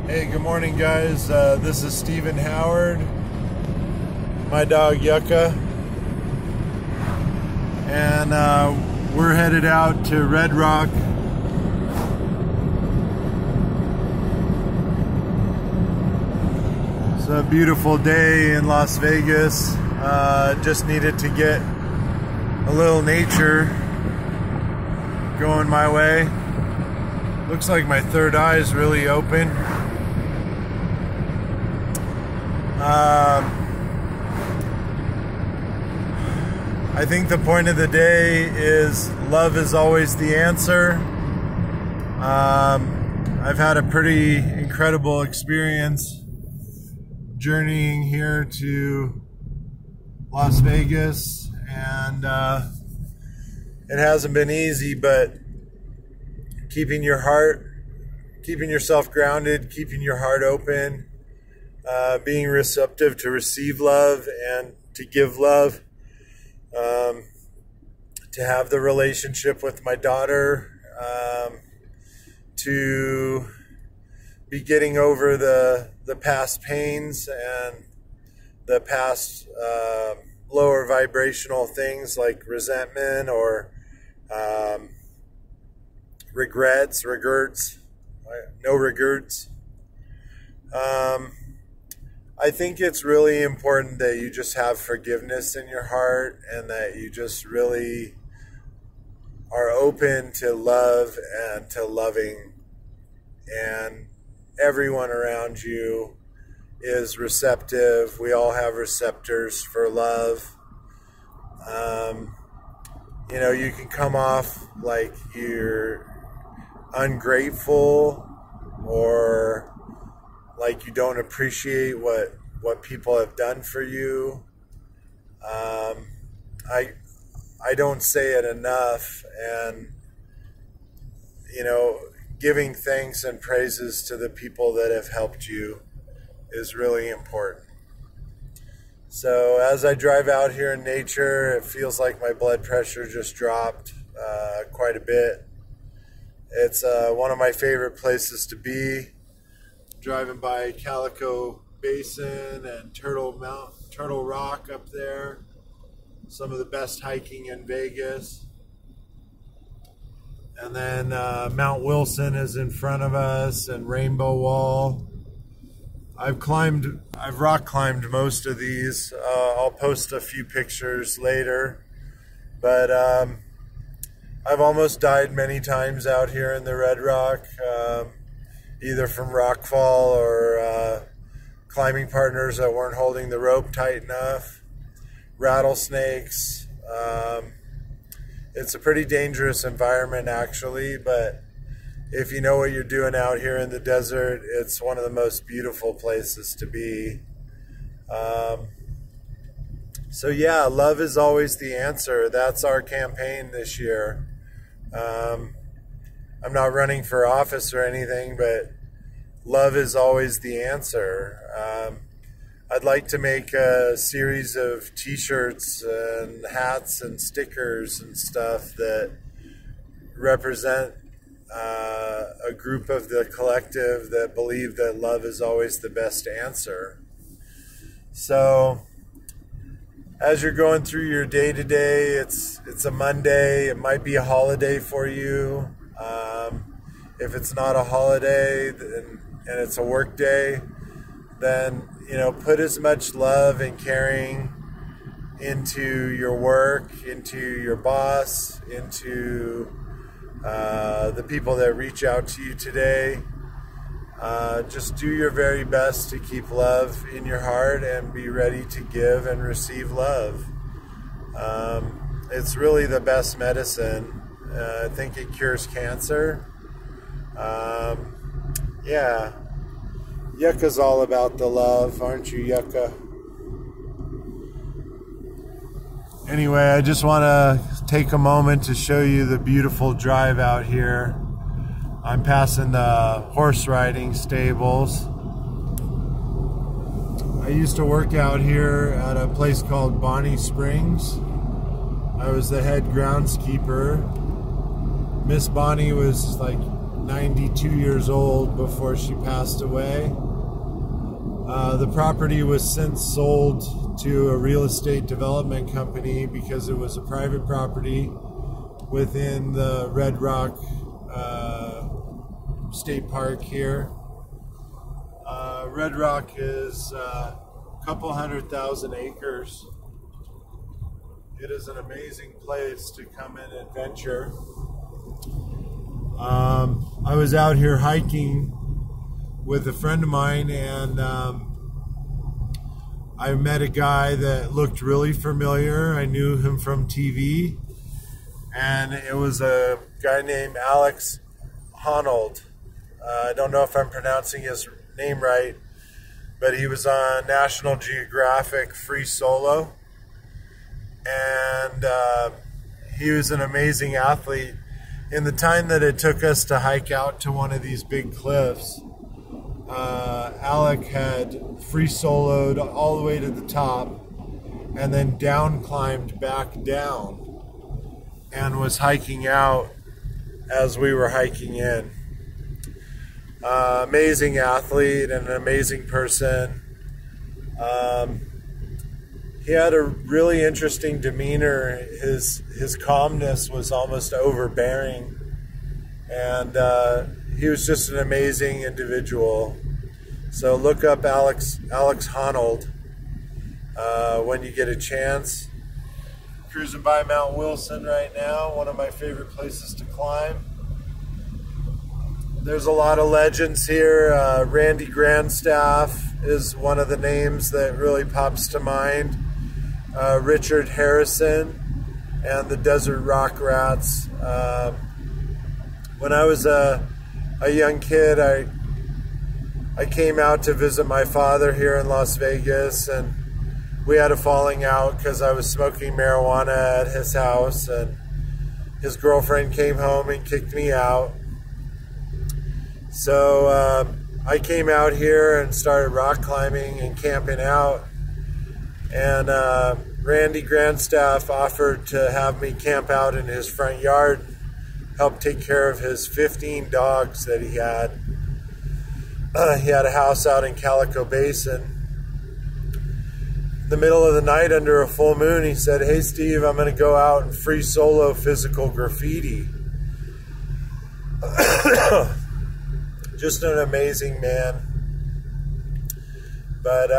Hey, good morning, guys. This is Stephen Howard, my dog Yucca, and we're headed out to Red Rock. It's a beautiful day in Las Vegas. Just needed to get a little nature going my way. Looks like my third eye is really open. I think the point of the day is love is always the answer. I've had a pretty incredible experience journeying here to Las Vegas, and it hasn't been easy, but keeping yourself grounded, keeping your heart open, being receptive to receive love and to give love, to have the relationship with my daughter, to be getting over the past pains and the past lower vibrational things like resentment or regrets, no regrets. I think it's really important that you just have forgiveness in your heart and that you just really are open to love and to loving, and everyone around you is receptive. We all have receptors for love. You know, you can come off like you're ungrateful or like you don't appreciate what people have done for you. I don't say it enough, and you know, giving thanks and praises to the people that have helped you is really important. So as I drive out here in nature, it feels like my blood pressure just dropped quite a bit. It's one of my favorite places to be. Driving by Calico Basin and Turtle Rock up there. Some of the best hiking in Vegas. And then Mount Wilson is in front of us, and Rainbow Wall. I've rock climbed most of these. I'll post a few pictures later. But I've almost died many times out here in the Red Rock. Either from rockfall or climbing partners that weren't holding the rope tight enough, rattlesnakes. It's a pretty dangerous environment actually, but if you know what you're doing out here in the desert, it's one of the most beautiful places to be. So yeah, love is always the answer. That's our campaign this year. I'm not running for office or anything, but love is always the answer. I'd like to make a series of t-shirts and hats and stickers and stuff that represent a group of the collective that believe that love is always the best answer. So as you're going through your day-to-day, it's a Monday, it might be a holiday for you. If it's not a holiday and it's a work day, then you know, put as much love and caring into your work, into your boss, into the people that reach out to you today. Just do your very best to keep love in your heart and be ready to give and receive love. It's really the best medicine. I think it cures cancer. Yeah. Yucca's all about the love, aren't you, Yucca? Anyway, I just want to take a moment to show you the beautiful drive out here. I'm passing the horse riding stables. I used to work out here at a place called Bonnie Springs. I was the head groundskeeper. Miss Bonnie was like 92 years old before she passed away. The property was since sold to a real estate development company because it was a private property within the Red Rock State Park here. Red Rock is a couple 100,000 acres. It is an amazing place to come and adventure. I was out here hiking with a friend of mine, and I met a guy that looked really familiar. I knew him from TV, and it was a guy named Alex Honnold. I don't know if I'm pronouncing his name right, but he was on National Geographic Free Solo, and he was an amazing athlete. In the time that it took us to hike out to one of these big cliffs, Alec had free soloed all the way to the top and then down climbed back down and was hiking out as we were hiking in. Amazing athlete and an amazing person. He had a really interesting demeanor. His calmness was almost overbearing, and he was just an amazing individual. So look up Alex Honnold when you get a chance. Cruising by Mount Wilson right now, one of my favorite places to climb. There's a lot of legends here. Randy Grandstaff is one of the names that really pops to mind. Richard Harrison and the Desert Rock Rats. When I was a young kid, I came out to visit my father here in Las Vegas, and we had a falling out because I was smoking marijuana at his house, and his girlfriend came home and kicked me out. So I came out here and started rock climbing and camping out. And Randy Grandstaff offered to have me camp out in his front yard, help take care of his 15 dogs that he had. He had a house out in Calico Basin. In the middle of the night under a full moon, he said, "Hey Steve, I'm going to go out and free solo physical graffiti." Just an amazing man. But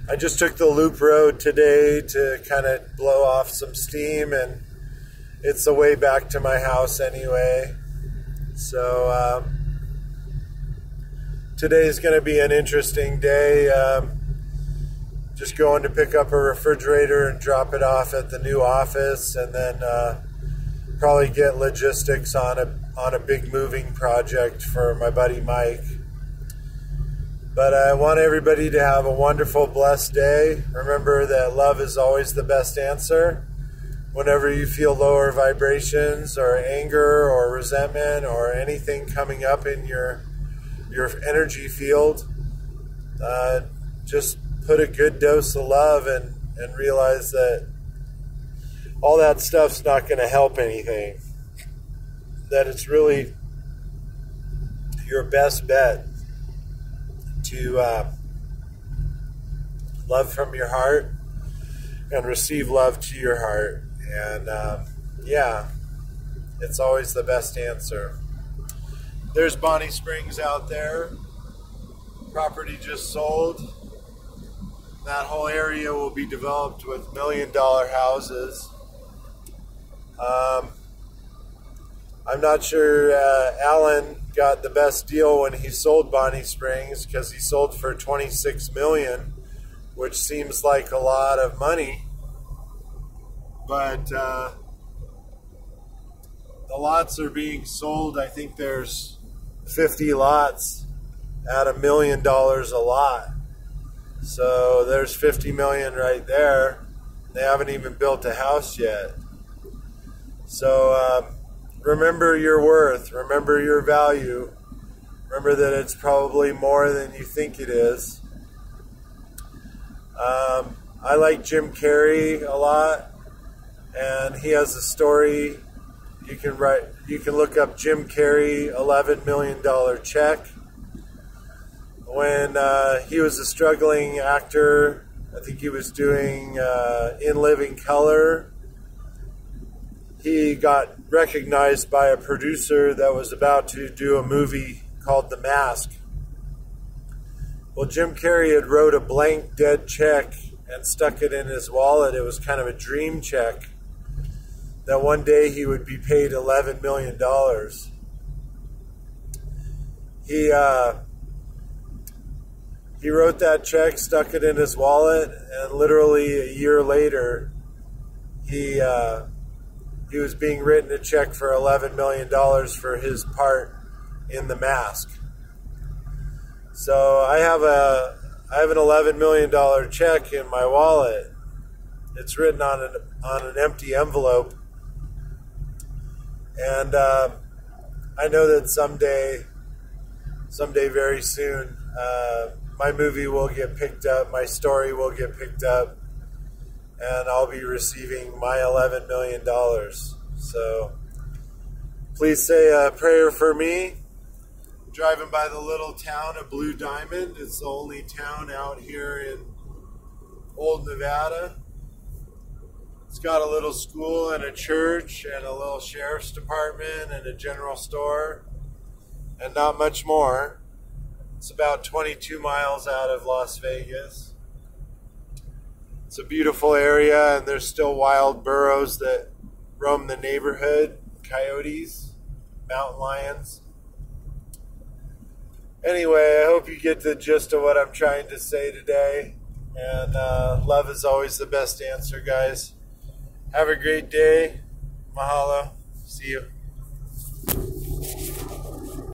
I just took the loop road today to kind of blow off some steam, and it's the way back to my house anyway. So today's going to be an interesting day. Just going to pick up a refrigerator and drop it off at the new office, and then probably get logistics on a big moving project for my buddy Mike. But I want everybody to have a wonderful, blessed day. Remember that love is always the best answer. Whenever you feel lower vibrations or anger or resentment or anything coming up in your energy field, just put a good dose of love and realize that all that stuff's not going to help anything. That it's really your best bet to love from your heart and receive love to your heart. And yeah, it's always the best answer. There's Bonnie Springs out there. Property just sold. That whole area will be developed with $1 million houses. I'm not sure Alan got the best deal when he sold Bonnie Springs, because he sold for $26 million, which seems like a lot of money. But the lots are being sold. I think there's 50 lots at $1 million a lot. So there's 50 million right there. They haven't even built a house yet. So remember your worth. Remember your value. Remember that it's probably more than you think it is. I like Jim Carrey a lot, and he has a story You can look up Jim Carrey $11 million check. When he was a struggling actor, I think he was doing In Living Color. He got recognized by a producer that was about to do a movie called The Mask. Well, Jim Carrey had wrote a blank dead check and stuck it in his wallet. It was kind of a dream check that one day he would be paid $11 million. He wrote that check, stuck it in his wallet, and literally a year later, he was being written a check for $11 million for his part in The Mask. So I have an $11 million check in my wallet. It's written on an empty envelope, and I know that someday very soon, my movie will get picked up, my story will get picked up, and I'll be receiving my $11 million. So please say a prayer for me. Driving by the little town of Blue Diamond. It's the only town out here in Old Nevada. It's got a little school and a church and a little sheriff's department and a general store and not much more. It's about 22 miles out of Las Vegas. It's a beautiful area, and there's still wild burros that roam the neighborhood, coyotes, mountain lions. Anyway, I hope you get the gist of what I'm trying to say today. And love is always the best answer, guys. Have a great day. Mahalo. See you.